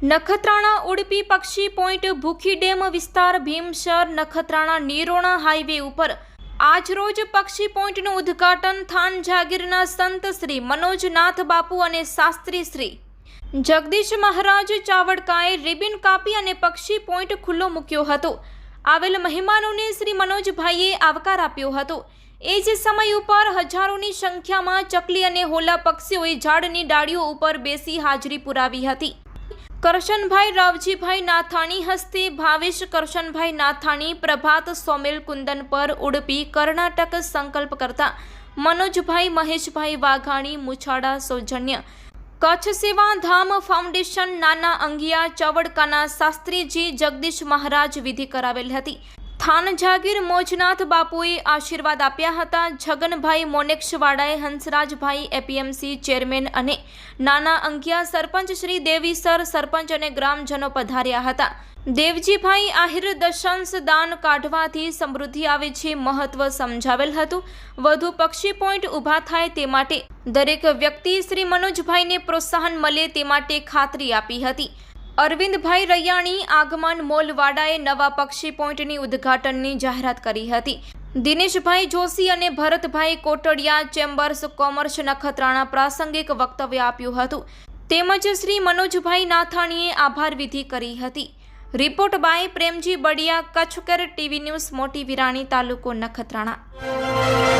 નખત્રાણા ઉડપી પક્ષી પોઈન્ટ ભૂખી ડેમ વિસ્તાર ભીમસર નખત્રાણા નિરોણા હાઈવે ઉપર આજરોજ પક્ષી પોઈન્ટનું ઉદ્ઘાટન થાન જાગીરના સંત શ્રી મનોજનાથ બાપુ અને શાસ્ત્રી શ્રી જગદીશ મહારાજ ચાવડકાએ રિબિન કાપી અને પક્ષી પોઈન્ટ ખુલ્લો મૂક્યો હતો। આવેલ મહેમાનોને શ્રી મનોજભાઈએ આવકાર આપ્યો હતો। એ જ સમય ઉપર હજારોની સંખ્યામાં ચકલી અને હોલા પક્ષીઓએ ઝાડની ડાળીઓ ઉપર બેસી હાજરી પુરાવી હતી। કરશનભાઈ રાવજીભાઈ નાથાણી હસ્તે ભાવેશ કરશનભાઈ નાથાણી પ્રભાત સોમેલ કુંદન પર ઉડપી કર્ણાટક સંકલ્પ કરતા મનોજભાઈ મહેશભાઈ વાઘાણી મુછાડા સૌજન્ય કચ્છ સેવા ધામ ફાઉન્ડેશન નાના અંગિયા ચવડકાના શાસ્ત્રીજી જગદીશ મહારાજ વિધિ કરાવેલ હતી। થાન જાગીર મોજનાથ બાપુએ આશીર્વાદ આપ્યા હતા। જગનભાઈ મોનેક્ષવાડાએ હંસરાજભાઈ એપીએમસી ચેરમેન અને નાના અંગિયા સરપંચ શ્રી દેવીસર સરપંચ અને ગ્રામજનો પધાર્યા હતા। દેવજીભાઈ આહિર દશાંશ દાન કાઢવાથી સમૃદ્ધિ આવે છે મહત્વ સમજાવેલ હતું। વધુ પક્ષી પોઈન્ટ ઊભા થાય તે માટે દરેક વ્યક્તિ શ્રી મનોજભાઈને પ્રોત્સાહન મળે તે માટે ખાતરી આપી હતી। અરવિંદભાઈ રૈયાણી આગમન મોલવાડાએ નવા પક્ષી પોઈન્ટની ઉદ્ઘાટનની જાહેરાત કરી હતી। દિનેશભાઈ જોશી અને ભરતભાઈ કોટડિયા ચેમ્બર્સ કોમર્સ નખત્રાણા પ્રાસંગિક વક્તવ્ય આપ્યું હતું। તેમજ શ્રી મનોજભાઈ નાથાણીએ આભાર વિધિ કરી હતી। Report by Premji Badiya, Kutchkar TV news, Moti Virani, તાલુકો નખત્રાણા।